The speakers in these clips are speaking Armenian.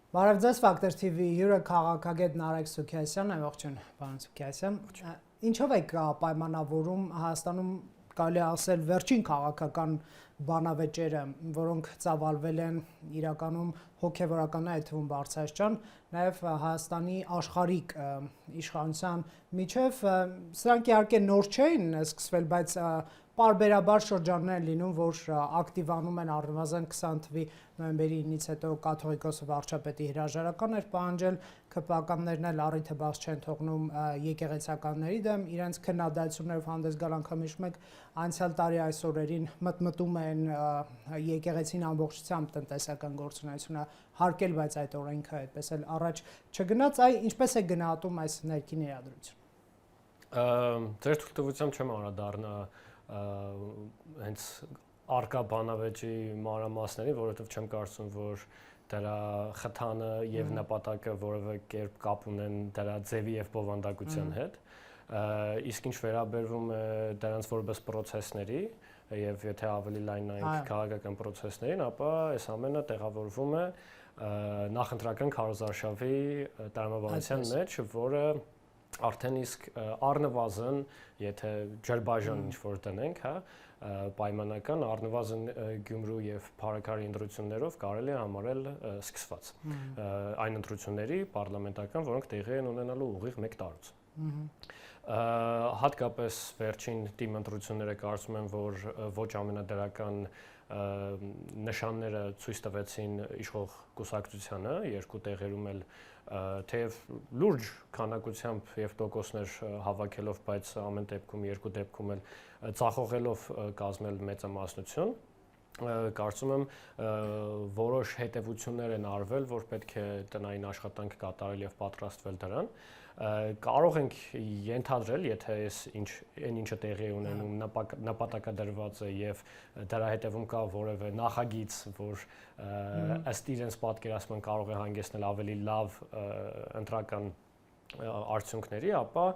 Բարև ձեզ, Factor TV հյուրը քաղաքագետ Նարեկ Սուքիասյանն է, ողջույն, պարոն Սուքիասյան։ Ինչով եք պայմանավորում Հայաստանում կարելի է ասել վերջին քաղաքական բանավեճերը, որոնք ծավալվել են իրականում հոգևորական այդ թվում բարձրաստիճան, նաև Հայաստանի աշխարհիկ իշխանության միջև սրանք իհարկե նոր չէին սկսվել, բայց պարբերաբար շրջաններ են լինում, որ ակտիվանում են առնվազն 20 թվականի նոյեմբերի 9-ից հետո կաթողիկոս վարչապետի հրաժարական էր պահանջել, ԿՊԱ-կաններն էլ առիթը բաց չեն թողնում եկեղեցականների դեմ, իրենց քննադատություններով հանդես գալ անգամ հիշում եք անցյալ տարի այս օրերին մտմտում են եկեղեցին ամբողջությամբ տնտեսական գործունեությունը հարկել, բայց այդ օրենքը այդպես էլ առաջ չգնաց, ինչպես է գնահատում այս ներքին իրադրությունը։ Ձեր թույլտվությամբ չեմ անդրադառնա հենց արկա բանավեճի մանրամասների, որովհետև չեմ կարծում, որ դրա խթանը եւ նպատակը որևէ կերպ կապ ունեն դրա ձևի եւ բովանդակության հետ։ Իսկ ինչ վերաբերվում է դրանց որպես process-ների եւ եթե ավելի լայն նայենք քաղաքական process-ներին, ապա այս ամենը տեղավորվում է նախընտրական քարոզարշավի տրամաբանության մեջ, որը արդեն իսկ առնվազն, եթե ջրբաժան ինչ-որ տնենք, պայմանական առնվազն Գյումրու եւ Փարաքարի ընտրություններով կարելի է համարել սկսված։ Այն ընտրությունների պարլամենտական, որոնք տեղի են ունենալու ուղիղ 1 տարուց։ Հատկապես վերջին թիմ ընտրությունները կարծում եմ, որ ոչ ամենադրական նշանները ցույց տվեցին իշխող կուսակցությանը, երկու տեղերում էլ թեև լուրջ քանակությամբ եւ տոկոսներ հավաքելով, բայց ամեն դեպքում երկու դեպքում էլ ծախողելով կազմել մեծամասնություն, կարծում եմ որոշ հետևություններ են արվել, որ պետք է տնային աշխատանք կատարել եւ պատրաստվել դրան։ Կարող ենք ենթադրել, եթե այն ինչը տեղի ունենում նպատակադրված է եւ դրա հետևում կա որևէ նախագիծ, որ ըստ իրենց պատկերացման կարող է հանգեցնել ավելի լավ ընտրական արդյունքների, ապա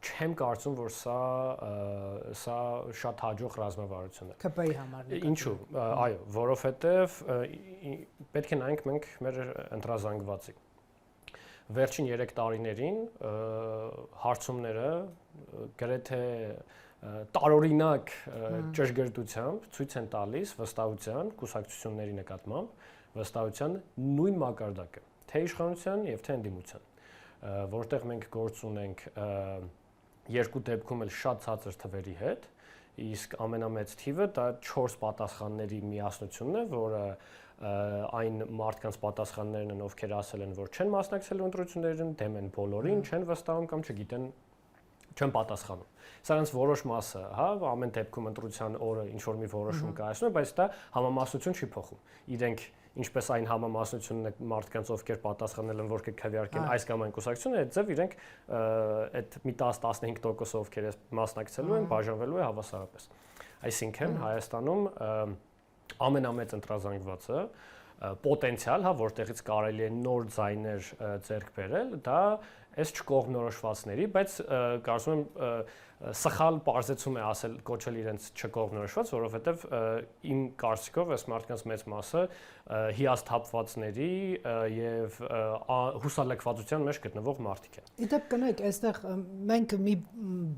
չեմ կարծում, որ սա շատ հաջող ռազմավարություն է։ ԿՊ-ի համար։ Ինչու՞։ Այո, որովհետեւ պետք է նայենք մենք մեր ընտրազանգվածի։ Վերջին 3 տարիներին հարցումները գրեթե տարօրինակ ճշգրտությամբ ցույց են տալիս վստահության կուսակցությունների նկատմամբ վստահության նույն մակարդակը, թե իշխանության եւ թե ընդդիմության, որտեղ մենք գործ ունենք երկու դեպքում էլ շատ ցածր թվերի հետ, իսկ ամենամեծ թիվը դա 4 պատասխանների միասնությունն է, որը այն մարդկանց պատասխաններն են, ովքեր ասել են, որ չեն մասնակցելու ընտրություններին, դեմ են բոլորին, չեն վստահում կամ չգիտեն, չեն պատասխանում։ Սրանց որոշ մասը, ամեն դեպքում ընտրության օրը ինչ որ մի որոշում կայացնում է, բայց դա համամասնություն չի փոխում։ Իրենք ինչպես այն համամասնությունն է մարդկանց, ովքեր պատասխանել են, որ կքվեարկեն այս կամ այն կուսակցությունը, այդ ձև իրենք այդ մի 10-15% ովքեր մասնակցելու են, բաժանվելու է հավասարապես։ Այսինքն Հայաստանում ամենամեծ ընտրազանգվածը պոտենցիալ, որտեղից կարելի է նոր ձայներ ձեռք բերել, դա այս չկողմնորոշվածների, բայց կարծում եմ սխալ պարզեցում է ասել կոչել իրենց չկողմնորոշված, որովհետև իմ կարծիքով այս մարդկանց մեծ մասը հիասթափվածների եւ հուսալքվածության մեջ գտնվող մարդիկ են։ Իդեպ կնեք, այստեղ մենք մի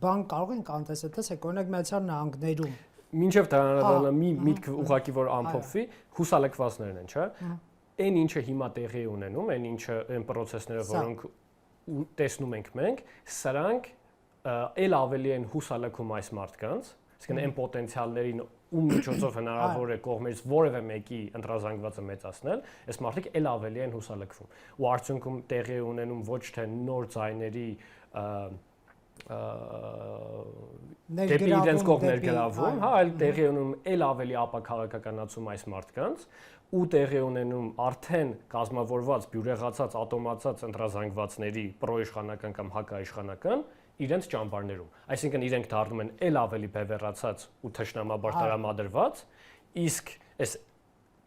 բան կարող ենք անտեսել, տեսեք, օրինակ Միացյալ Նահանգներում մինչև դրանով մի միտք ուղղակի որ ամփոփվի, հուսալքվածներն են, չէ՞։ Այն ինչը հիմա տեղի ունենում, այն process-ները, որոնք տեսնում ենք մենք, սրանք էլ ավելի են հուսալքում այս մարդկանց, այսինքն այն պոտենցիալներին ում միջոցով հնարավոր է կողմերից որևէ մեկի ընտրազանգվածը մեծացնել, այս մարդիկ էլ ավելի են հուսալքվում։ Ու արդյունքում տեղի ունենում ոչ թե նոր ձայների դեպի իրենց կողմ ներգրավում, այլ տեղի ունենում էլ ավելի ապաքաղաքականացում այս մարդկանց ու տեղի ունենում արդեն կազմավորված, բյուրեղացած, ատոմացած ընտրազանգվածների պրոիշխանական կամ հակաիշխանական իրենց ճամբարներում։ Այսինքն իրենք դառնում են էլ ավելի բևեռացած ու թշնամաբար տրամադրված, իսկ այս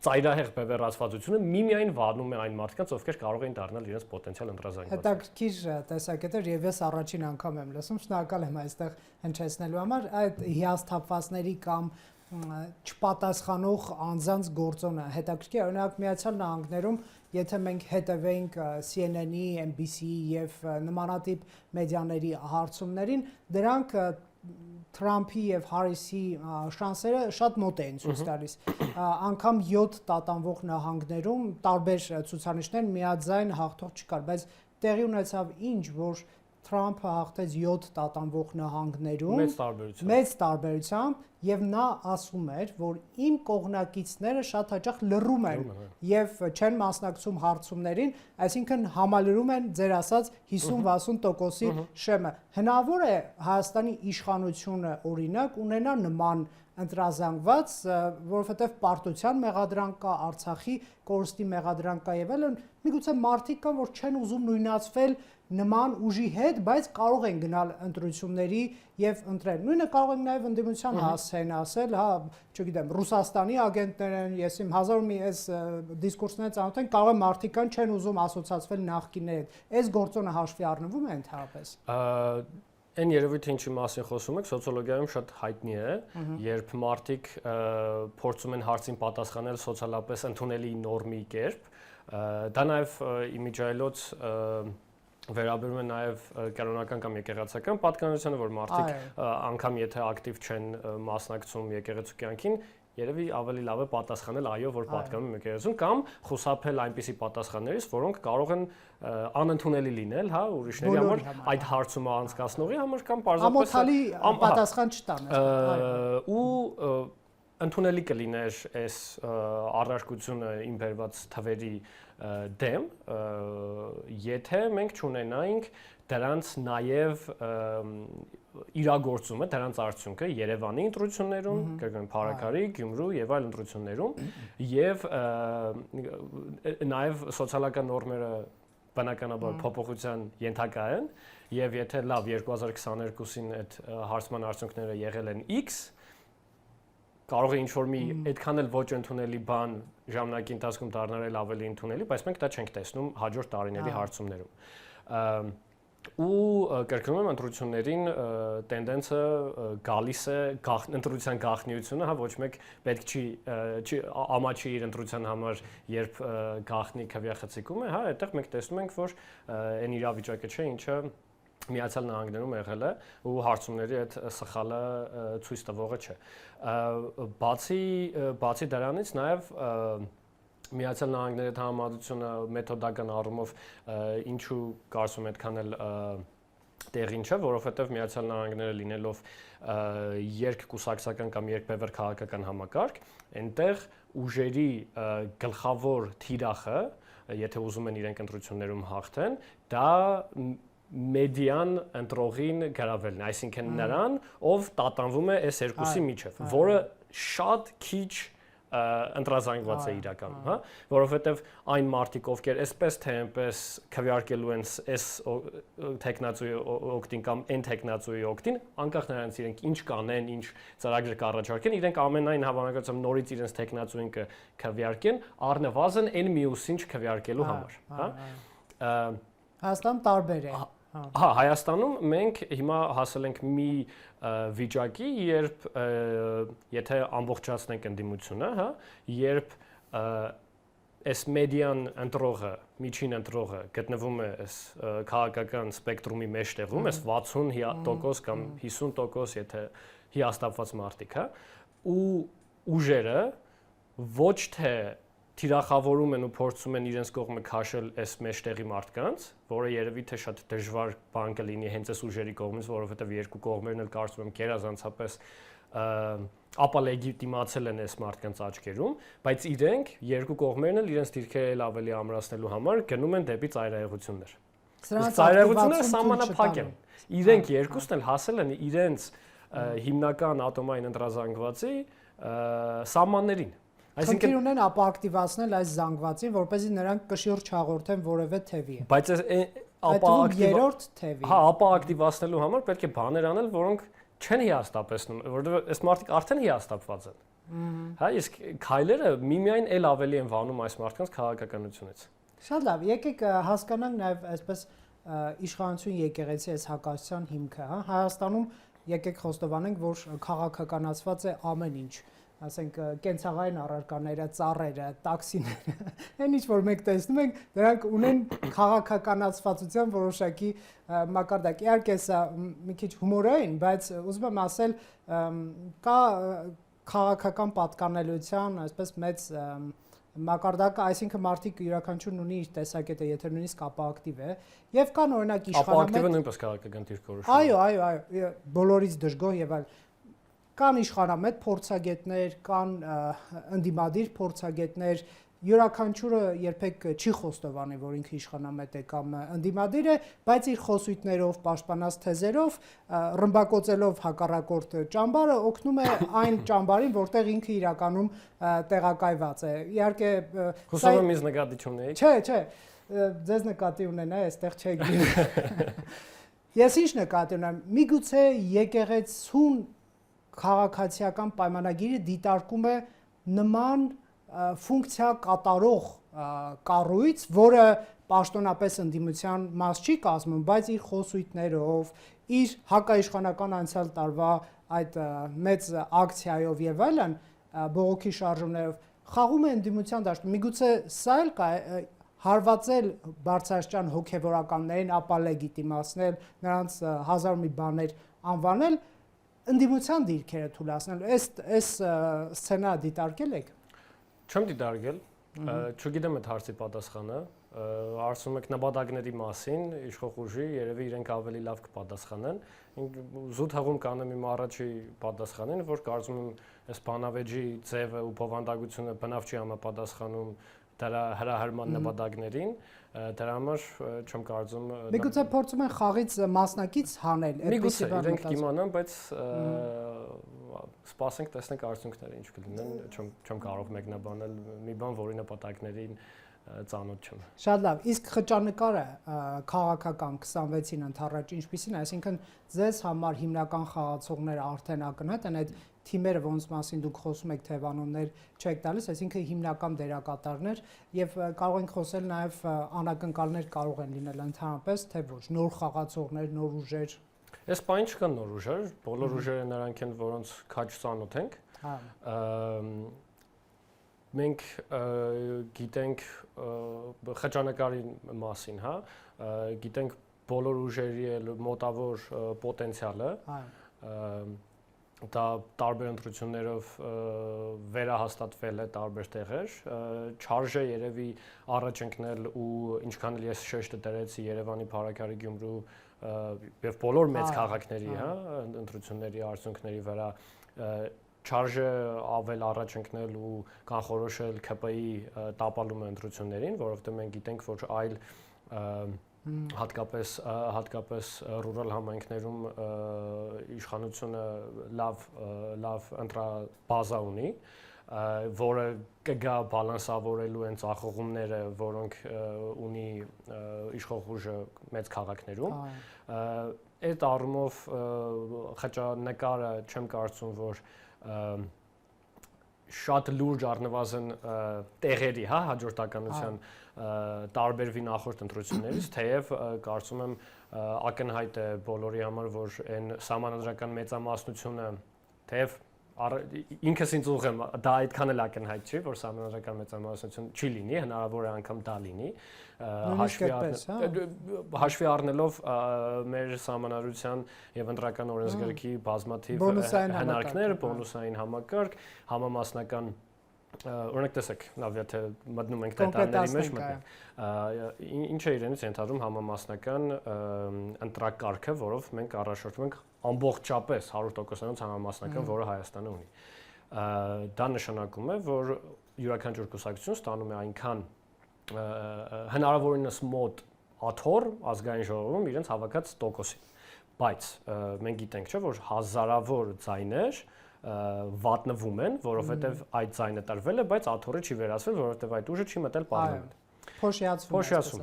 ծայրահեղ բևեռացվածությունը միմիայն վանում է այն մարդկանց, ովքեր կարող են դառնալ իրենց պոտենցիալ ընտրազանգված։ Հետաքրքիր տեսակետեր եւ ես առաջին անգամ եմ լսում, շնորհակալ եմ այստեղ հնչեցնելու համար, այդ հիասթափվածների կամ չպատասխանող անձանց գործոնը հետաքրքիր է օրինակ Միացյալ Նահանգներում եթե մենք հետևենք CNN-ի, NBC-ի եւ նմանատիպ մեդիաների հարցումներին դրանք Թրամփի եւ Հարիսի շանսերը շատ մոտ են ցույց տալիս անգամ 7 տատանվող նահանգներում տարբեր ցուցանիշներ միաձայն հաղթող չկար բայց տեղի ունեցավ ինչ որ Թրամփը հաղթեց 7 տատանվող նահանգներում մեծ տարբերությամբ եւ նա ասում էր որ իմ կողմնակիցները շատ հաճախ լռում են եւ չեն մասնակցում հարցումներին այսինքն համալրում են ձեր ասած 50-60%-ի շեմը հնարավոր է Հայաստանի իշխանությունը օրինակ ունենա նման ընտրազանգված, որովհետև պարտության մեղադրանք կա, Արցախի կորստի մեղադրանք կա եւ այլն, միգուցե մարդիկ կան, որ չեն ուզում նույնացվել նման ուժի հետ, բայց կարող են գնալ ընտրությունների եւ ընտրել։ Նույնը կարող են նաեւ ընդդիմության հասցեն ասել, հա, չգիտեմ, Ռուսաստանի ագենտներ են, ես իմ 1000 մի այս դիսկուրսներից անոթ են, կարող է մարդիկ կան չեն ուզում ասոցիացվել նախկինների հետ։ Այս գործոնը հաշվի առնվում է ընդհանրապես։ Այն երևույթը ինչի մասին խոսում եք, սոցիոլոգիայում շատ հայտնի է, երբ մարդիկ փորձում են հարցին պատասխանել սոցիալապես ընդունելի նորմի կերպ, դա նաև իմիջիայլոց վերաբերում է նաև կենոնական կամ եկեղեցական պատկանելությանը, որ մարդիկ անգամ եթե ակտիվ չեն մասնակցում եկեղեցու կյանքին, երևի ավելի լավ է պատասխանել այո, որ պատկանում է եկեղեցուն կամ խուսափել այնպիսի պատասխաններից, որոնք կարող են անընդունելի լինել, հա, ուրիշների համար, այդ հարցումը անցկացնողի համար կամ պարզապես ամոթալի պատասխան չտան, ու ընդունելի կլիներ այս առարկությունը իմ բերված թվերի դեմ, եթե մենք չունենայինք դրանց նաև իրագործումը, դրանց արդյունքը Երևանի ընտրություններում, կգնան Փարաքարի, Գյումրու եւ այլ ընտրություններում եւ նաև սոցիալական նորմերը բնականաբար փոփոխության ենթակա են եւ եթե լավ 2022-ին այդ հարցման արդյունքները եղել են X կարող է ինչ-որ մի այդքան էլ ոչ ընդունելի բան ժամանակի ընթացքում դառնալ ավելի ընդունելի, բայց մենք դա չենք տեսնում հաջորդ տարիների հարցումներում։ Ու կրկնում եմ ընտրություններին տենդենսը գալիս է ընտրության գաղտնիությունը, հա ոչ մեկ պետք չի ամաչի իր ընտրության համար, երբ գաղտնի քվեախցիկում է, հա, այդտեղ մենք տեսնում ենք, որ այն իրավիճակը չէ, ինչը Միացյալ Նահանգներում եղել է ու հարցումների այդ սխալը ցույց տվողը չէ։ Բացի դրանից նաև Միացյալ Նահանգների հետ համեմատությունը մեթոդական առումով ինչու կարծում այդքան էլ տեղին չէ, որովհետև Միացյալ Նահանգները լինելով երկկուսակցական կամ երկբևեռ քաղաքական համակարգ, այնտեղ ուժերի գլխավոր թիրախը, եթե ուզում են իրենք ընտրություններում հաղթեն, դա մեդիան ընտրողին գրավելն է, այսինքն նրան, ով տատանվում է այս երկուսի միջև, որը շատ քիչ ընտրազանգված է իրականում, հա, որովհետև այն մարդիկ, ովքեր այսպես թե այնպես քվեարկելու են այս տեխնացուի օգտին կամ այն տեխնացուի օգտին, անկախ նրանից իրենք ինչ կանեն, ինչ ծրագիր կառաջարկեն, իրենք ամենայն հավանականությամբ նորից իրենց տեխնացուին կքվեարկեն, առնվազն այն մյուսին չքվեարկելու համար, հա։ Հայաստանում տարբեր է։ Հա, Հայաստանում մենք հիմա հասել ենք մի վիճակի, երբ եթե ամբողջացնենք ընդդիմությունը, հա, երբ այս մեդիան ընտրողը, միջին ընտրողը գտնվում է այս քաղաքական սպեկտրումի մեջտեղում, այս 60% կամ 50%, եթե հիաստապված մարդիկ, հա, ու ուժերը ոչ թե թիրախավորում են ու փորձում են իրենց կողմը քաշել այս մեջտեղի մարդկանց, որը երևի թե շատ դժվար բան կլինի հենց այս ուժերի կողմից, որովհետև երկու կողմերն էլ կարծում եմ գերազանցապես ապալեգիտիմացել են այս մարդկանց աչքերում, բայց իրենք երկու կողմերն էլ իրենց դիրքերը ավելի ամրացնելու համար գնում են դեպի ծայրահեղություններ։ Ծայրահեղությունները սահմանափակ են։ Իրենք երկուսն էլ հասել են իրենց հիմնական ատոմային ընտրազանգվածի սահմաններին։ Այսինքն ունեն ապակտիվացնել այս զանգվածին, որպեսզի նրանք կշիռ չհաղորդեն որևէ թևի։ Բայց երրորդ թևի։ Հա, ապակտիվացնելու համար պետք է բաներ անել, որոնք չեն հիաստապեցնում, որովհետև այս մարդիկ արդեն հիաստապված են։ Հա, իսկ քայլերը միմիայն էլ ավելի են վանում այս մարդկանց քաղաքականությունից։ Շատ լավ, եկեք հասկանանք նաև այսպես իշխանություն եկեղեցի այս հակասության հիմքը, հա։ Հայաստանում եկեք խոստովանենք, որ քաղաքականացված է ամեն ինչ։ ասենք կենցաղային առարկաները, ծառերը, տաքսիները, այն ինչ որ մենք տեսնում ենք, դրանք ունեն քաղաքականացվածության որոշակի մակարդակ։ Իհարկե սա մի քիչ հումորային, բայց ուզում եմ ասել, կա քաղաքական պատկանելիության, այսպես մեծ մակարդակը, այսինքն մարդիկ յուրաքանչյուրն ունի իր տեսակետը, եթե նույնիսկ ապակտիվ է, եւ կան օրինակ իշխանամետ։ Ապակտիվը նույնպես քաղաքական դիրքորոշում։ Այո, բոլորից դժգոհ եւ այլ։ Կան իշխանամետ փորձագետներ, կան ընդդիմադիր փորձագետներ, յուրաքանչյուրը երբեք չի խոստովանի, որ ինքը իշխանամետ է կամ ընդդիմադիր է, բայց իր խոսույթներով, պաշտպանած թեզերով, ռմբակոծելով հակառակորդ ճամբարը օգնում է այն ճամբարին, որտեղ ինքը իրականում տեղակայված է։ Իհարկե, հուսով եմ ինձ նկատի չունեիք։ Չէ, ձեզ նկատի ունենա, այստեղ չեք գիտի։ Ես ինչ նկատի ունեմ, միգուցե եկեղեցուն քաղաքացիական պայմանագիրը դիտարկում է նման ֆունկցիա կատարող կառույց, որը պաշտոնապես ընդդիմության մաս չի կազմում, բայց իր խոսույթներով, իր հակաիշխանական անցյալ տարվա այդ մեծ ակցիայով եւ այլն, բողոքի շարժումներով խաղում է ընդդիմության դաշտում։ Միգուցե սա էլ կա հարվածել բարձրաստիճան հոգեվորականներին, ապա լեգիտիմացնել, նրանց հազար մի բաներ անվանել, ընդդիմության դիրքերը թույլատնելու։ Այս սցենարը դիտարկել եք։ Չեմ դիտարկել, չգիտեմ այդ հարցի պատասխանը, արսում եք նպատակների մասին, իշխող ուժի երևի իրենք ավելի լավ կպատասխանեն։ Զուտ հղում կանեմ իմ առաջի պատասխանին, որ կարծում եմ այս բանավեճի ձևը ու բովանդակությունը բնավ չի համապատասխանում դրա հրահրման նպատակներին, դրա համար չեմ կարծում։ Միգուցե փորձում են խաղից մասնակից հանել, այդպեսի բան։ Իրենք կիմանան, բայց սպասենք, տեսնենք արդյունքները ինչ կլինեն, չեմ կարող մեկնաբանել մի բան, որի նպատակներին ծանոթ չեմ։ Շատ լավ, իսկ խճանկարը քաղաքական 26-ին ընթառաջ ինչպիսին է, այսինքն ձեզ համար հիմնական խաղացողները արդեն ակնհայտ են, այդ թիմերը, ոնց մասին դուք խոսում եք, թևանուններ չեք տալիս, այսինքն հիմնական դերակատարներ եւ կարող ենք խոսել նաեւ անակնկալներ կարող են լինել ընդհանրապես, թե ոչ, նոր խաղացողներ, նոր ուժեր։ Այս բան չկան նոր ուժեր, բոլոր ուժերը նրանք են, որոնց քաչ ծանոթ ենք։ Մենք գիտենք խճանկարի մասին, հա, գիտենք բոլոր ուժերի մոտավոր պոտենցիալը։ Դա տարբեր ընտրություններով վերահաստատվել է տարբեր տեղեր, չարժե երևի առաջ ընկնել ու ինչքան էլ ես շեշտը դրեցի Երևանի, Փարաքարի, Գյումրու եւ բոլոր մեծ քաղաքների, հա, ընտրությունների արդյունքների վրա չարժե ավել առաջ ընկնել ու կանխորոշել ՔՊ-ի տապալումը ընտրություններին, որովհետեւ մենք գիտենք, որ այլ հատկապես ռուրալ համայնքներում իշխանությունը լավ ընտրաբազա ունի, որը կգա բալանսավորելու են ծախողումները, որոնք ունի իշխող ուժը մեծ քաղաքներում։ Այդ առումով խճանկարը չեմ կարծում, որ շատ լուրջ առնվազն տեղերի, հա, հաջորդականության տարբերվի նախորդ ընտրություններից, թեև կարծում եմ ակնհայտ է բոլորի համար, որ այն սահմանադրական մեծամասնությունը, թեև ինքս ինձ ուղղեմ, դա այդքան էլ ակնհայտ չի, որ սահմանադրական մեծամասնություն չի լինի, հնարավոր է անգամ դա լինի, հաշվի առնելով մեր սահմանադրության եւ ընտրական օրենսգրքի բազմաթիվ հնարքներ, բոնուսային համակարգ, համամասնական օրինակ տեսեք, լավ, եթե մտնում ենք դետալների մեջ մտնենք, ինչ է իրենից ենթադրում համամասնական ընտրակարգը, որով մենք առաջորդում ենք ամբողջապես 100%-ից համամասնական, որը Հայաստանը ունի։ Դա նշանակում է, որ յուրաքանչյուր կուսակցություն ստանում է այնքան հնարավորինս մոտ աթոռ ազգային ժողովում իրենց հավաքած տոկոսին։ Բայց մենք գիտենք, չէ, որ հազարավոր ձայներ վատնվում են, որովհետև այդ ձայնը տրվել է, բայց աթոռը չի վերացվել, որովհետև այդ ուժը չի մտել պարլամենտ։ Փոշիացվում։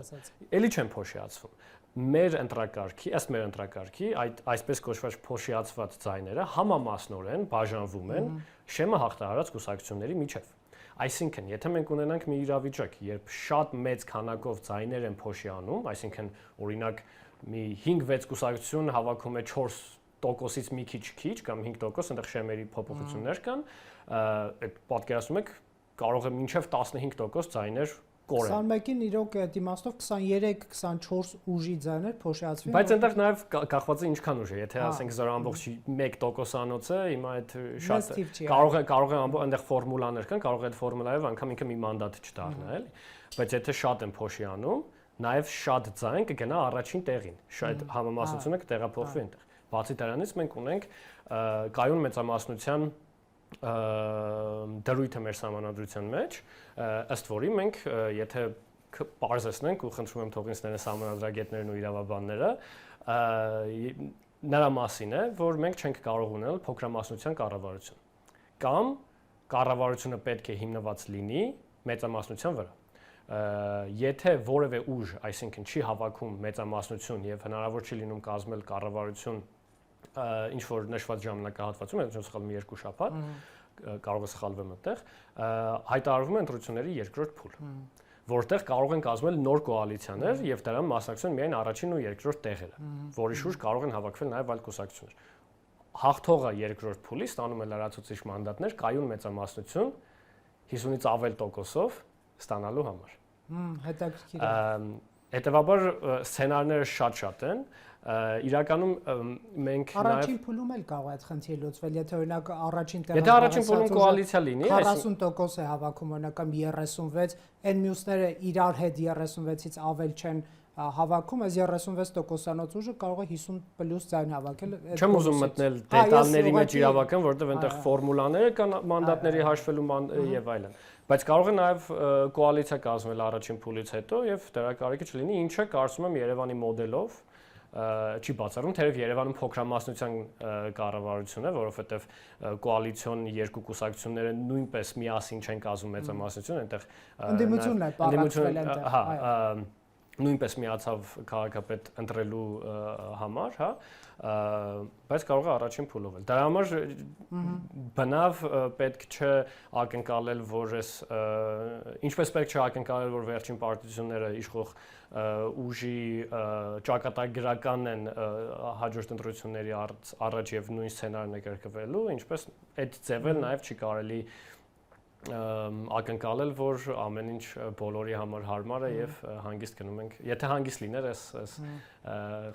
Էլի չեն փոշիացվում։ Մեր ընտրակարգի, այսպես կոչված փոշիացված ձայները համամասնորեն բաժանվում են շեմը հաղթահարած կուսակցությունների միջև։ Այսինքն, եթե մենք ունենանք մի իրավիճակ, երբ շատ մեծ քանակով ձայներ են փոշիանում, այսինքն օրինակ մի 5-6 կուսակցություն հավաքում է 4 տոկոսից մի քիչ կամ 5% այնտեղ շեմերի փոփոխություններ կան, այդ պատկերացնում եք կարող է մինչև 15% ձայներ կորել։ 21-ին իրոք այդ իմաստով 23-24 ուժի ձայներ փոշիացվին։ Բայց այնտեղ նաև կախված է ինչքան ուժ է, եթե ասենք 0.1%-անոց է, հիմա այդ շատ կարող է այնտեղ ֆորմուլաներ կան, կարող է այդ ֆորմուլայով անգամ ինքը մի մանդատ չդառնա, էլի։ Բայց եթե շատ են փոշի անում, նաև շատ ձայն կգնա առաջին տեղին, շատ համամասնությունը կտեղափոխվի այնտեղ։ Բացի դրանից մենք ունենք կայուն մեծամասնության դրույթը մեր համանadrության մեջ, ըստ որի մենք եթե պարզեցնենք ու խնդրում եմ թող ինձ ներեն համանadrագետներն ու իրավաբանները, նրա մասին է, որ մենք չենք կարող ունենալ փոքրամասնության կառավարություն կամ կառավարությունը պետք է հիմնված լինի մեծամասնության վրա։ Եթե որևէ ուժ, այսինքն չի հավաքում մեծամասնություն եւ հնարավոր չի լինում կազմել կառավարություն ինչ որ նշված ժամանակահատվածում, այսինքն սխալվում 2 շաբաթ, կարող է սխալվեմ այդտեղ, հայտարարվում է ընտրությունների երկրորդ փուլ, որտեղ կարող են կազմել նոր կոալիցիաներ եւ դրան մասնակցեն միայն առաջին ու երկրորդ տեղերը, որի շուրջ կարող են հավաքվել նաեւ այլ կուսակցություններ։ Հաղթողը երկրորդ փուլի ստանում է լրացուցիչ մանդատներ, կայուն մեծամասնություն 50-ից ավել տոկոսով ստանալու համար։ Հետաքրքիր է։ Հետևաբար սցենարները շատ են։ Իրականում մենք առաջին փուլում էլ կարող է այդ խնդիրը լուծվել, եթե օրինակ առաջին տեղը Եթե առաջին փուլում կոալիցիա լինի, 40% է հավաքում օրինակ կամ 36, այն մյուսները իրար հետ 36-ից ավել չեն հավաքում, այս 36%-անոց ուժը կարող է 50+ ձայն հավաքել։ Չեմ ուզում մտնել դետալների մեջ իրավական, որովհետև այնտեղ ֆորմուլաներ կան մանդատների հաշվելու եւ այլն։ Բայց կարող է նաև կոալիցիա կազմել առաջին փուլից հետո եւ դրա կարիքը չլինի, ինչը կարծում եմ Երևանի մոդելով չի բացառում, թեև Երևանում փոքրամասնության կառավարություն է, որովհետև կոալիցիոն երկու կուսակցությունները նույնպես միասին չեն կազմում մեծամասնություն, այնտեղ ընդդիմությունն է պարապվել այնտեղ։ Հա, նույնպես միացավ քաղաքապետ ընտրելու համար, հա, բայց կարող է առաջին փուլով էլ։ Դրա համար բնավ պետք չէ ակնկալել, որ ինչպես պետք չէ ակնկալել, որ վերջին պարտիզությունները իշխող ուժի ճակատագրական են հաջորդ ընտրությունների առաջ եւ նույն սցենարն է կրկնվելու, ինչպես այդ ձևել նաեւ չի կարելի ակնկալել, որ ամեն ինչ բոլորի համար հարմար է եւ հանգիստ գնում ենք։ Եթե հանգիստ լիներ, այս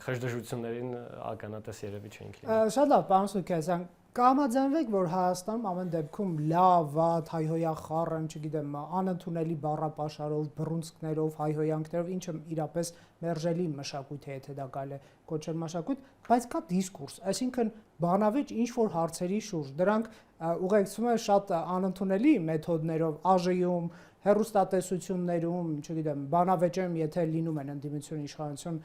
խժդժություններին ականատես երևի չէինք լինի։ Շատ լավ, պարոն Սուքիասյան, կհամաձայնվեք, որ Հայաստանում ամեն դեպքում լավ, վատ, հայհոյախառն, չգիտեմ, անընդունելի բառապաշարով, բռունցքներով, հայհոյանքներով, ինչը իրապես մերժելի մշակույթ է, եթե դա կարելի է կոչել մշակույթ, բայց կա դիսկուրս, այսինքն բանավեճ ինչ-որ հարցերի շուրջ, դրանք ուղեկցվում են շատ անընդունելի մեթոդներով, ԱԺ-ում, հեռուստատեսություններում, չգիտեմ, բանավեճերում, եթե լինում են ընդդիմություն իշխանություն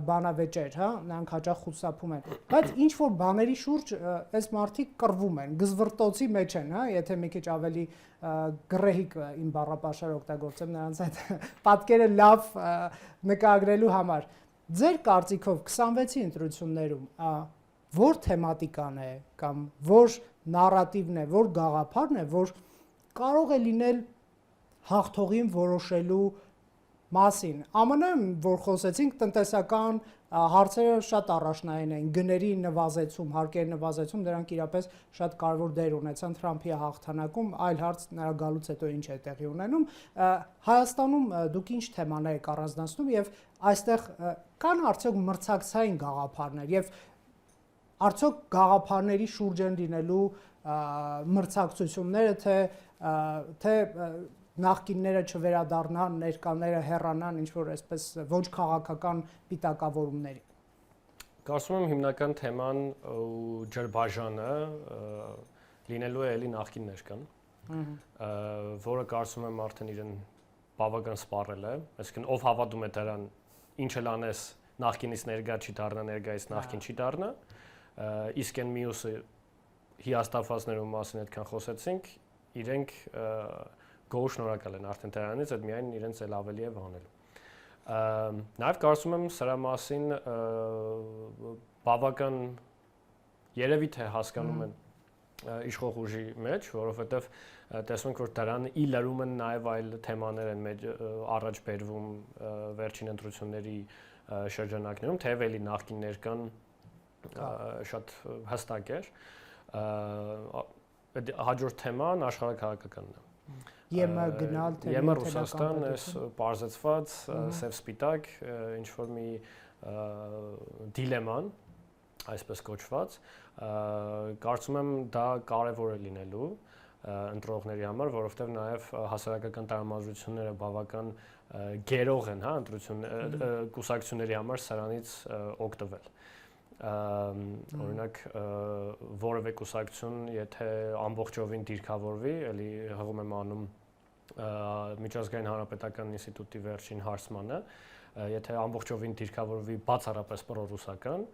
բանավեճեր, հա, նրանք հաճախ խուսափում են, բայց ինչ որ բաների շուրջ այս մարդիկ կռվում են, գզվրտոցի մեջ են, հա, եթե մի քիչ ավելի գրեհիկ իմ բառապաշարը օգտագործեմ նրանց այդ պատկերը լավ նկարագրելու համար։ Ձեր կարծիքով 26-ի ընտրություններում որ թեմատիկան է կամ որ նարատիվն է, որ գաղափարն է, որ կարող է լինել հաղթողին որոշելու մասին։ ԱՄՆ-ում, որ խոսեցինք, տնտեսական հարցերը շատ առաջնային են, գների նվազեցում, հարկերի նվազեցում, դրանք իրապես շատ կարևոր դեր ունեցան Թրամփի հաղթանակում, այլ հարց նրա գալուց հետո ինչ է տեղի ունենում։ Հայաստանում դուք ինչ թեմաներ եք առանձնացնում եւ այստեղ կան արդյոք մրցակցային գաղափարներ եւ արդյոք գաղափարների շուրջ են լինելու մրցակցությունները, թե նախկինները չվերադառնան, ներկաները հեռանան, ինչ որ այսպես ոչ քաղաքական պիտակավորումների։ Կարծում եմ հիմնական թեման ու ջրբաժանը լինելու է էլի նախկին ներկան, որը կարծում եմ արդեն իրեն բավական սպառել է, այսինքն ով հավատում է դրան, ինչ էլ անես նախկինից ներկա չի դառնա, ներկայից նախկին չի դառնա, իսկ այն մյուսը հիաստափվածներու մասին այդքան խոսեցինք, իրենք գոհ շնորհակալ են արդեն դրանից, այդ միայն իրենց էլ ավելի է վանելու։ Նաև կարծում եմ սրա մասին բավական երևի թե հասկանում են իշխող ուժի մեջ, որովհետև տեսնում ենք, որ դրան ի լրում են նաև այլ թեմաներ են առաջ բերվում վերջին ընտրությունների շրջանակներում, թեև էլի նախկին ներկան շատ հստակ էր։ Հաջորդ թեման աշխարհաքաղաքականն է։ ԵՄ գնալ թե ԵՄ Ռուսաստան էս բարձեցված սև սպիտակ ինչ որ մի դիլեման, այսպես կոչված, կարծում եմ դա կարևոր է լինելու ընտրողների համար, որովհետև նաև հասարակական տարամազրությունները բավական գերող են, հա, կուսակցությունների համար սրանից օգտվել։ Օրինակ որևէ կուսակցություն, եթե ամբողջովին դիրքավորվի, էլի հղում եմ անում Միջազգային հանրապետական ինստիտուտի վերջին հարցմանը, եթե ամբողջովին դիրքավորվի բացառապես պրոռուսական,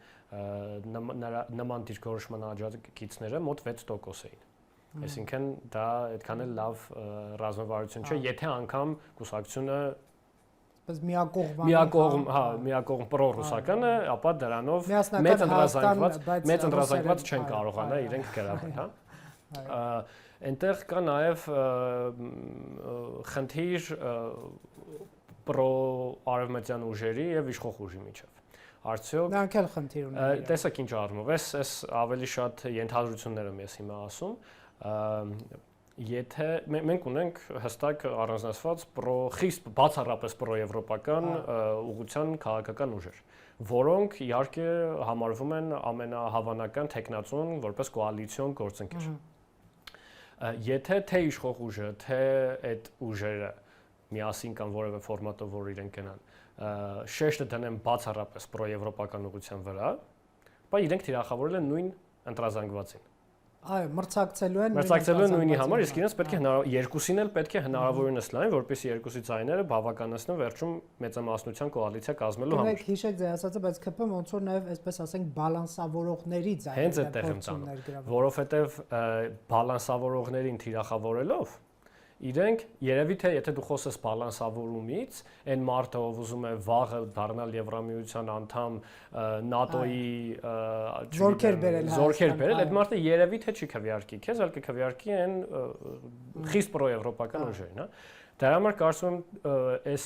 նման դիրքորոշման աջակիցները մոտ 6% էին։ Այսինքն դա այդքան էլ լավ ռազմավարություն չէ, եթե անգամ կուսակցությունը միակողմ պրոռուսական է, ապա դրանով մեծ ընդրազանգված չեն կարողանա իրենք գրավել, հա։ Այնտեղ կա նաև խնդիր պրո-արևմտյան ուժերի եւ իշխող ուժի միջև։ Արդյոք նրանք էլ խնդիր ունեն։ Տեսեք ինչ առումով, այս ավելի շատ ենթադրություններ եմ ես հիմա ասում, եթե մենք ունենք հստակ առանձնացված խիստ բացառապես պրոեվրոպական ուղղության քաղաքական ուժեր, որոնք իհարկե համարվում են ամենահավանական տեխնացուն որպես կոալիցիոն գործընկեր։ Եթե թե իշխող ուժը, թե այդ ուժերը միասին կամ որևէ ֆորմատով որ իրենք գնան, շեշտը դնեն բացառապես պրոեվրոպական ուղղության վրա, ապա իրենք թիրախավորել են նույն ընտրազանգվածին։ Այո, մրցակցելու են նույնի համար, իսկ իրենց պետք է երկուսին էլ պետք է հնարավորինս լայն, որպեսզի երկուսի ձայները բավականացնեն վերջում մեծամասնության կոալիցիա կազմելու համար։ Դուք հիշեք ձեր ասածը, բայց ԿՊ-ն ոնց որ նաև այսպես ասենք բալանսավորողների ձայները հենց այդտեղ եմ տանում, որովհետև բալանսավորողներին թիրախավորելով իրենք երևի թե եթե դու խոսես բալանսավորումից, այն մարդը ով ուզում է վաղը դառնալ Եվրամիության անդամ, ՆԱՏՕ-ի զորքեր բերել, այդ մարդը երևի թե չի քվեարկի, քեզ այլ կքվեարկի այն խիստ պրոեվրոպական ուժերին, հա։ Դրա համար կարծում եմ այս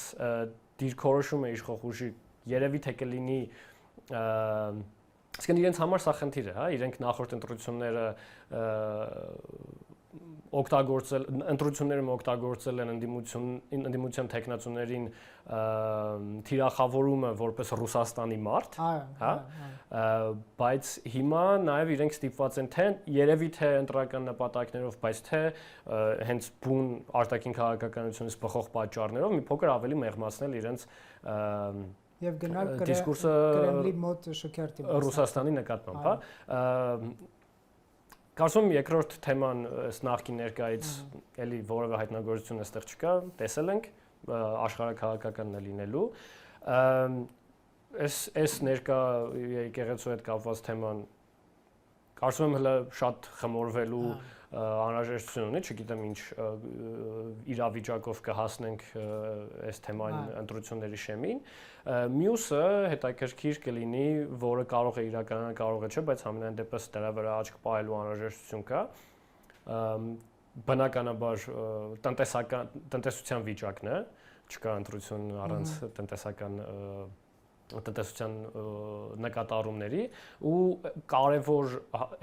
դիրքորոշումը իշխող ուժի երևի թե կլինի իսկ իրենց համար սա խնդիր է, հա, իրենք նախորդ ընտրությունները ընտրություններում օգտագործել են ընդդիմության տեխնացուներին թիրախավորումը որպես Ռուսաստանի մարդ, հա, բայց հիմա նաև իրենք ստիպված են թե երևի թե ընտրական նպատակներով, բայց թե հենց բուն արտաքին քաղաքականությունից բխող պատճառներով մի փոքր ավելի մեղմացնել իրենց եւ գնալ դիսկուրսը Կրեմլի մոտ շքերթի Ռուսաստանի նկատմամբ, հա։ Կարծում եմ երկրորդ թեման այս նախկին ներկայից էլի որևէ հայտնագործություն այստեղ չկա, տեսել ենք, աշխարհաքաղաքականն է լինելու։ Այս ներկա եկեղեցու հետ կապված թեման կարծում եմ հələ շատ խմորվելու անհրաժեշտություն ունի, չգիտեմ ինչ իրավիճակով կհասնենք այս թեմային ընտրությունների շեմին։ Մյուսը հետաքրքիր կլինի, որը կարող է իրականանալ, կարող է չէ, բայց համենայն դեպս դրա վրա աչք պահելու անհրաժեշտություն կա։ Բնականաբար տնտեսության վիճակն է, չկա ընտրություն առանց տնտեսության նկատառումների ու կարևոր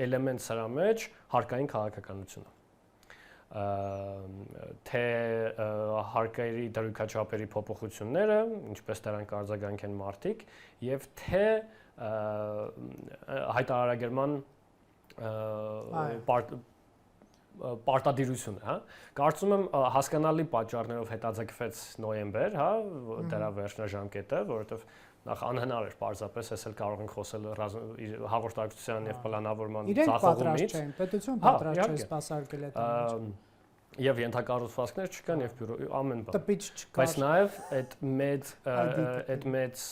էլեմենտ սրա մեջ հարկային քաղաքականությունը, թե հարկերի դրույքաչափերի փոփոխությունները, ինչպես դրանք արձագանքեն մարդիկ, եւ թե հայտարարագրման պարտադիրությունը, հա, կարծում եմ հասկանալի պատճառներով հետաձգվեց նոյեմբեր, հա, դրա վերջնաժամկետը, որովհետեւ նախ անհնար էր պարզապես ես էլ կարող ենք խոսել հաղորդակցության եւ պլանավորման իրենք պատրաստ ձախողումից։ չեն, պետություն պատրաստ չէ սպասարկել այդ Եվ ենթակառուցվածքներ չկան եւ ամեն բան։ Տպիչ չկար։ Բայց նաեւ այդ մեծ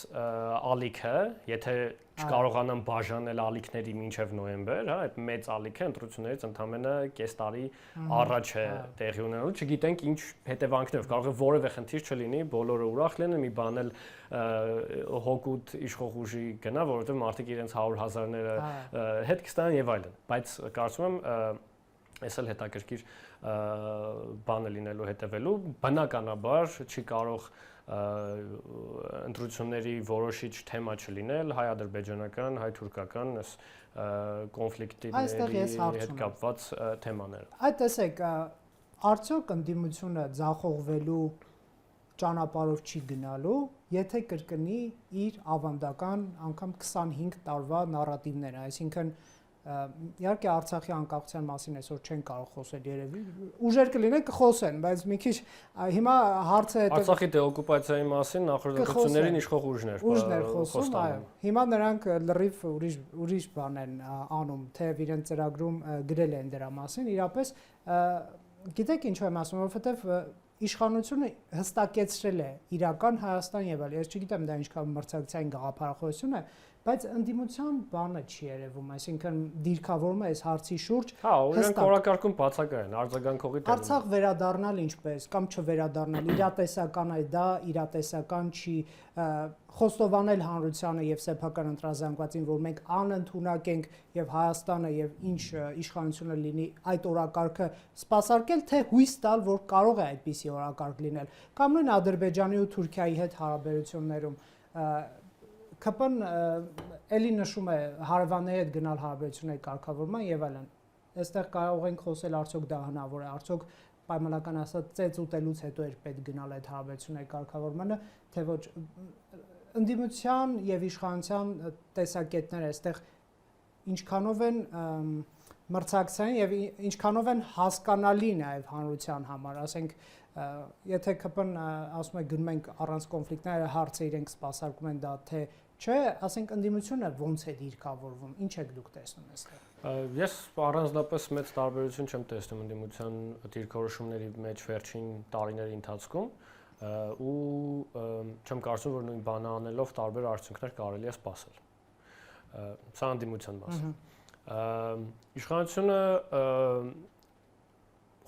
ալիքը, եթե չկարողանան բաժանել ալիքների մինչեւ նոյեմբեր, հա, այդ մեծ ալիքը ընտրություններից ընդամենը կես տարի առաջ է տեղի ունենալու, չգիտենք ինչ հետևանքներով, կարող է որևէ խնդիր չլինի, բոլորը ուրախ լինեն, մի բան էլ հոգուտ իշխող ուժի գնա, որովհետեւ մարդիկ իրենց 100,000-ները հետ կստանան եւ այլն։ Բայց կարծում եմ այս էլ հետաքրքիր բան է լինելու հետևելու, բնականաբար չի կարող ընտրությունների որոշիչ թեմա չլինել հայ-ադրբեջանական, հայ-թուրքական այս կոնֆլիկտների հետ կապված թեմաները։ Այդ տեսեք, արդյոք ընդդիմությունը ձախողվելու ճանապարհով չի գնալու, եթե կրկնի իր ավանդական անգամ 25 տարվա նարատիվները, այսինքն իհարկե Արցախի անկախության մասին այսօր չեն կարող խոսել երևի, ուժեր կլինեն կխոսեն, բայց մի քիչ հիմա հարցը հետո Արցախի դեօկուպացիայի մասին նախորդություններին իշխող ուժներ խոսում, այո։ Հիմա նրանք լրիվ ուրիշ բան են անում, թեև իրենց ծրագրում գրել են դրա մասին, իրապես գիտեք ինչու եմ ասում, որովհետև իշխանությունը հստակեցրել է իրական Հայաստան եւ այլ։ Ես չգիտեմ դա ինչքան մրցակցային գաղափարախոսություն է, բայց ընդդիմության բանը չի երևում, այսինքն դիրքավորումը այս հարցի շուրջ։ Հա, օրինակ օրակարգում բացակայ են, արձագանքողի տեղ։ Արցախ վերադառնալ ինչպես, կամ չվերադառնալ, իրատեսական է դա, իրատեսական չի, խոստովանել հանրությանը եւ սեփական ընտրազանգվածին, որ մենք անընդունակ ենք եւ Հայաստանը եւ ինչ իշխանությունը լինի այդ օրակարգը սպասարկել, թե հույս տալ, որ կարող է այդպիսի օրակարգ լինել, կամ նույն Ադրբեջանի ու Թուրքիայի հետ հարաբերություններում ԿՊ-ն էլի նշում է հարևանների հետ գնալ հարաբերությունների կարգավորման եւ այլն։ Այստեղ կարող ենք խոսել արդյոք դա հնարավոր է, արդյոք պայմանական ասած ծեծ ուտելուց հետո էր պետք գնալ այդ հարաբերությունների կարգավորմանը, թե ոչ ընդդիմության եւ իշխանության տեսակետները այստեղ ինչքանով են մրցակցային եւ ինչքանով են հասկանալի նաեւ հանրության համար, ասենք եթե ԿՊ-ն ասում է գնում ենք առանց կոնֆլիկտների հարցը իրենք սպասարկում են դա թե չէ, ասենք ընդդիմությունը ոնց է դիրքավորվում, ինչ եք դուք տեսնում այստեղ։ Ես առանձնապես մեծ տարբերություն չեմ տեսնում ընդդիմության դիրքորոշումների մեջ վերջին տարիների ընթացքում ու չեմ կարծում որ նույն բանը անելով տարբեր արդյունքներ կարելի է սպասել։ Սա ընդդիմության մասը։ Իշխանությունը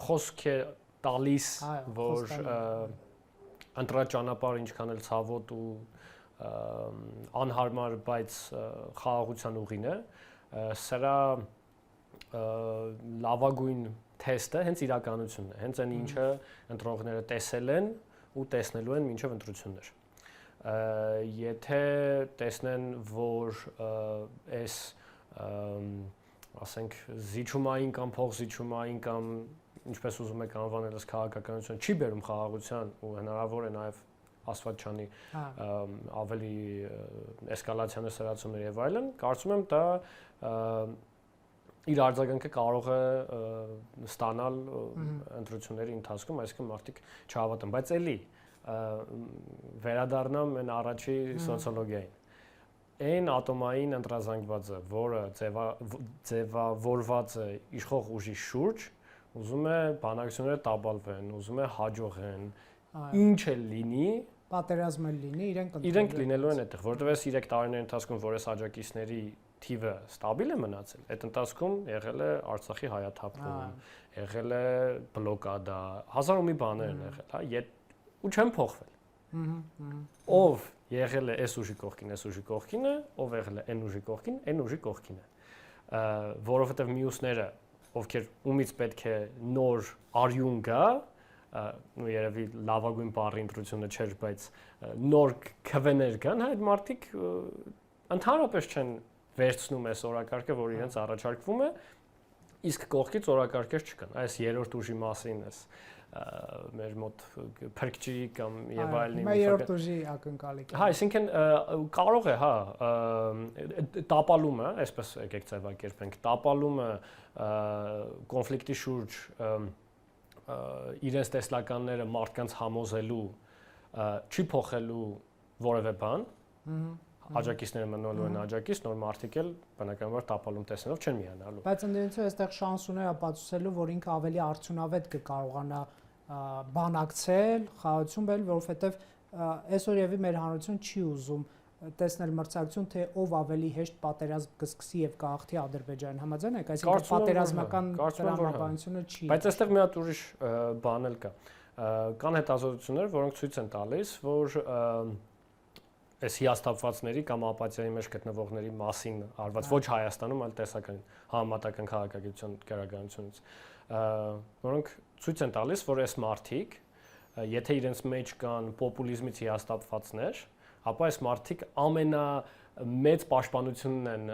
խոսք է տալիս, որ ընտրաճանապարհը ինչքան էլ ցավոտ ու անհարմար, բայց խաղաղության ուղին է, սրա լավագույն թեստը հենց իրականությունն է, հենց այն ինչը ընտրողները տեսել են ու տեսնելու են մինչև ընտրություններ։ Եթե տեսնեն, որ այս ասենք զիջումային կամ փոխզիջումային կամ ինչպես ուզում եք անվանել այս քաղաքականությունը չի բերում խաղաղության ու հնարավոր է նաև ասված չանի ավելի էսկալացիաներ սրացումներ եւ այլն, կարծում եմ դա իր արձագանքը կարող է ստանալ ընտրությունների ընթացքում, այսինքն մարդիկ չհավատան, բայց էլի վերադառնամ այն առաջի սոցիոլոգիային։ Այն ատոմային ընտրազանգվածը, որը ձևավորված է իշխող ուժի շուրջ, ուզում է բանակցությունները տապալվեն, ուզում է հաջողեն, ինչ էլ լինի, պատերազմ էլ լինի, իրենք լինելու են այդտեղ, որովհետև այս 3 տարիների ընթացքում, որ այս աջակիցների թիվը ստաբիլ է մնացել, այդ ընթացքում եղել է Արցախի հայաթափում, եղել է բլոկադա, հազար ու մի բաներ են եղել, հա, ու չեն փոխվել։ Ով եղել է այս ուժի կողքին, ով եղել է այն ուժի կողքին, այն ուժի կողքին է։ Որովհետև մյուսները, ովքեր ումից պետք է նոր արյուն գա, ու երևի լավագույն բառի ընտրությունը չէր, բայց նոր քվեներ կան, այդ մարդիկ ընդհանրապես չեն վերցնում այս օրակարգը, որ իրենց առաջարկվում է, իսկ կողքից օրակարգեր չկան։ Այս երրորդ ուժի մասին էս մեր մոտ փրկչի կամ եւ այլն Մեր երրորդ ուժի ակնկալիք։ Հա, այսինքն կարող է, հա, տապալումը, այսպես եկեք ձևակերպենք, տապալումը կոնֆլիկտի շուրջ իրենց տեսլականները մարդկանց համոզելու չի փոխելու որևէ բան, աջակիցները մնալու են աջակից, նոր մարդիկ էլ բնականաբար տապալում տեսնելով չեն միանալու։ Բայց ընդդիմությունը այստեղ շանս ուներ ապացուցելու, որ ինքը ավելի արդյունավետ կկարողանա բանակցել, խաղացում բերել, որովհետև այսօր եւի մեր հանրությունը չի ուզում տեսնել մրցակցություն, թե ով ավելի հեշտ պատերազմ կսկսի եւ կհաղթի Ադրբեջանին։ Համաձայն եք, այսինքն պատերազմական տրամաբանությունը չի։ Բայց այստեղ մի հատ ուրիշ բան էլ կա։ Կան հետազոտություններ, որոնք ցույց են տալիս, որ այս հիասթափվածների կամ ապաթիայի մեջ գտնվողների մասին արված ոչ Հայաստանում, այլ տեսական համեմատական քաղաքագիտության քերականությունից, որոնք ցույց են տալիս, որ այս մարդիկ եթե իրենց մեջ կան պոպուլիզմից հիասթափվածներ, ապա այս մարդիկ ամենամեծ պաշտպանությունն են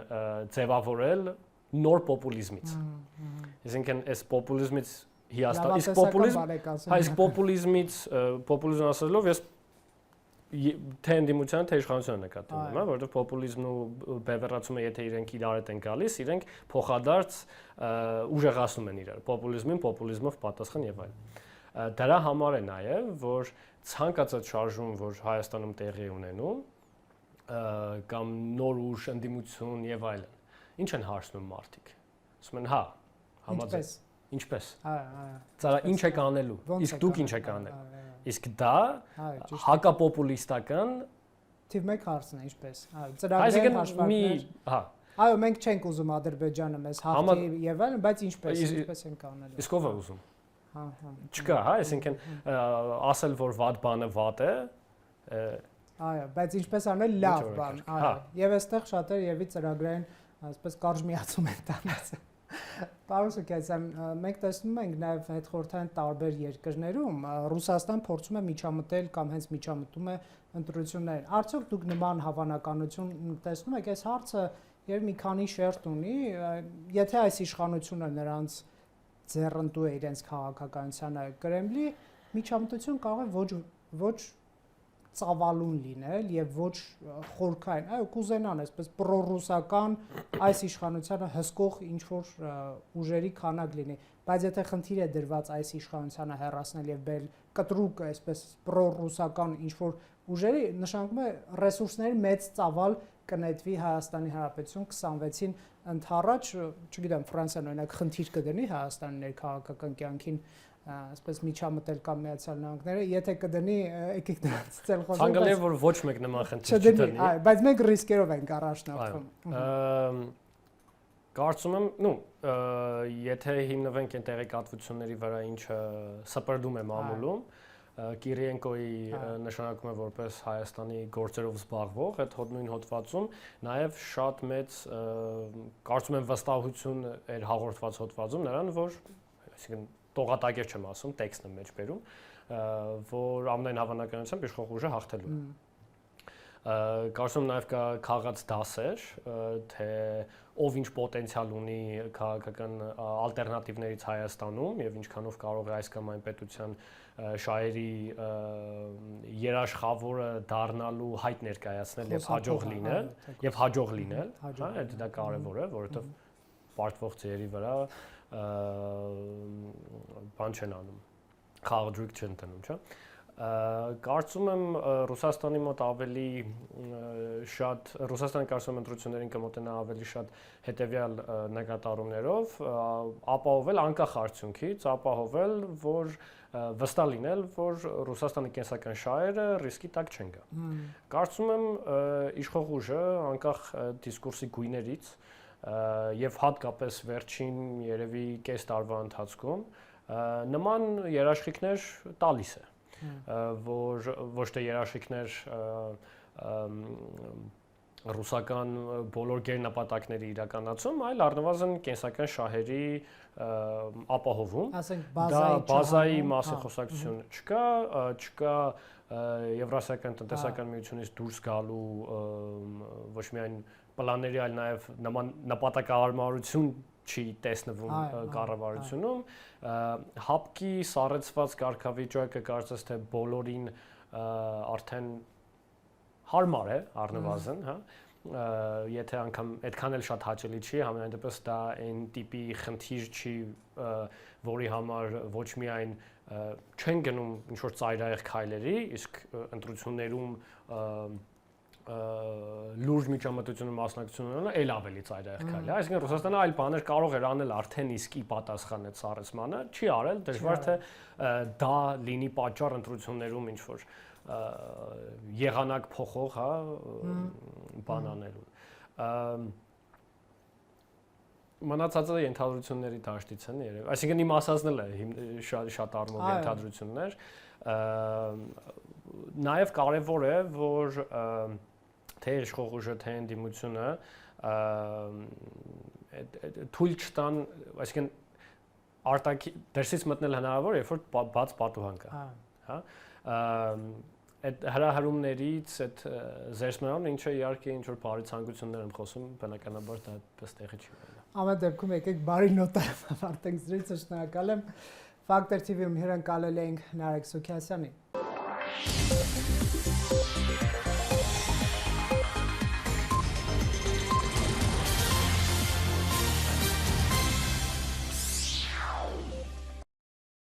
ձևավորել նոր պոպուլիզմից։ Այսինքն այս պոպուլիզմից հիասթափ, իսկ պոպուլիզմ ասելով ես թե ընդդիմության, թե իշխանության նկատում եմ, որովհետև պոպուլիզմն ու բևեռացումը, եթե իրենք իրար հետ են գալիս, իրենք փոխադարձ ուժեղացնում են իրար։ Պոպուլիզմին պոպուլիզմով պատասխան եւ այլն։ Դրա համար է նաեւ, որ ցանկացած շարժում, որ Հայաստանում տեղի ունենում, կամ նոր ուժ, ընդդիմություն եւ այլն, ինչ են հարցնում մարդիկ։ Ասում են, հա, համաձայն։ Ինչպես։ Ծառա ինչ եք անելու։ Իսկ դուք ինչ եք անելու։ Իսկ դա հակապոպուլիստական թիվ 1 հարցն է, ինչպես։ Ծրագրեր հաշվարկներ։ Հա։ Այո, մենք չենք ուզում Ադրբեջանը մեզ հաղթի եւ այլն, բայց ինչպես ենք անելու։ Իսկ ով է ուզում։ Չկա, հա, այսինքն ասել, որ վատ բանը վատ է։ Այո, բայց ինչպես անել լավ բան, այո։ Եվ այստեղ շատերը եւի ծրագրային, այսպես կարճ միացում են տանած։ Պարոն Սուքիասյան, մենք տեսնում ենք նաև հետխորհրդային տարբեր երկրներում Ռուսաստան փորձում է միջամտել կամ հենց միջամտում է ընտրություններին։ Արդյոք դուք նման հավանականություն տեսնում եք, այս հարցը եւ մի քանի շերտ ունի, եթե այս իշխանությունը նրանց ձեռնտու է իրենց քաղաքականությանը Կրեմլի, միջամտություն կարող է ոչ ծավալուն լինել եւ ոչ խորքային, այո, կուզենան այսպես պրոռուսական այս իշխանությանը հսկող ինչ որ ուժերի քանակ լինի, բայց եթե խնդիր է դրված այս իշխանությանը հեռացնել եւ բել կտրուկ այսպես պրոռուսական ինչ որ ուժերի, նշանակում է ռեսուրսների մեծ ծավալ կնետվի Հայաստանի Հանրապետություն 26-ին ընդառաջ, չգիտեմ, Ֆրանսիան օրինակ խնդիր կդնի Հայաստանի ներքաղաքական կյանքին այսպես միջամտել կամ Միացյալ Նահանգները, եթե կդնի, եկեք դրանից ցել խոսենք։ Ցանկալի է, որ ոչ մեկ նման խնդիր չդնի։ Այո, բայց մենք ռիսկերով ենք առաջնորդվում։ Կարծում եմ, եթե հիմնվենք այն տեղեկատվությունների վրա, ինչը սպրդում է մամուլում, Կիրիենկոյի նշանակում է որպես Հայաստանի գործերով զբաղվող, այդ նույն հոդվածում նաև շատ մեծ, կարծում եմ, վստահություն էր հաղորդված հոդվածում նրան, որ, այսինքն տողատակեր չեմ ասում, տեքստը մեջ բերում, որ ամենայն հավանականությամբ իշխող ուժը հաղթելու է։ Կարծում եմ նաև կա քաղաց դասեր, թե ով ինչ պոտենցիալ ունի քաղաքական ալտերնատիվներից Հայաստանում եւ ինչքանով կարող է այս կամ այն պետության շահերի երաշխավորը դառնալու հայտ ներկայացնել եւ հաջող լինել, հա, դա կարեւոր է, որովհետեւ պարտվող ձերի վրա բան չեն անում, խաղադրույք չեն տնում, չէ՞։ Կարծում եմ Ռուսաստանի մոտ ավելի շատ Ռուսաստանի կարծում եմ ընտրություններին կմոտենա ավելի շատ հետեւյալ նկատառումներով, ապահովել անկախ արդյունքից, ապահովել, որ վստահ լինել, որ Ռուսաստանի կենսական շահերը ռիսկի տակ չեն գա։ Կարծում եմ իշխող ուժը անկախ դիսկուրսի գույներից եւ հատկապես վերջին երևի կես տարվա ընթացքում նման երաշխիքներ տալիս է, որ ոչ թե երաշխիքներ ռուսական բոլոր գերնպատակների իրականացում, այլ առնվազն կենսական շահերի ապահովում։ Դա բազայի մասի խոսակցություն չկա Եվրասիական տնտեսական միությունից դուրս գալու ոչ միայն պլանների, այլ նաև նման նպատակահարմարություն չի տեսնվում կառավարությունում, հապկի սառեցված կարգավիճակը կարծես թե բոլորին արդեն հարմար է առնվազն, հա, եթե անգամ այդքան էլ շատ հաճելի չի, համենայն դեպս դա այն տիպի խնդիր չի, որի համար ոչ միայն չեն գնում ինչ որ ծայրահեղ քայլերի, իսկ ընտրություններում լուրջ միջամտությունը մասնակցություն ունենալը էլ ավելի ծայրահեղ քայլ է։ Այսինքն Ռուսաստանը այլ բաներ կարող էր անել արդեն իսկի պատասխան այդ սառեցմանը, չի արել, դժվար թե դա լինի պատճառ ընտրություններում ինչ որ եղանակ փոխող, հա, բան անելու։ Մնացածը ենթադրությունների դաշտից են երևի։ Այսինքն իմ ասածն էլ է շատ առումով ենթադրություններ։ Նաև կարևոր է, որ թե իշխող ուժը, թե ընդդիմությունը թույլ չտան, այսինքն արտաքին դրսից մտնել հնարավոր է, երբ որ բաց պատուհան կա։ հա։ Այդ հրահրումներից այդ զերծմնալն ինչը իհարկե ինչ որ բարի ցանկություններ եմ խոսում, բնականաբար դա այդպես տեղի չի ունենա։ Ամեն դեպքում եկեք բարի նոտայով ավարտենք զրույցը, շնորհակալ եմ։ Factor TV-ում հյուրընկալել էինք Նարեկ Սուքիասյանին։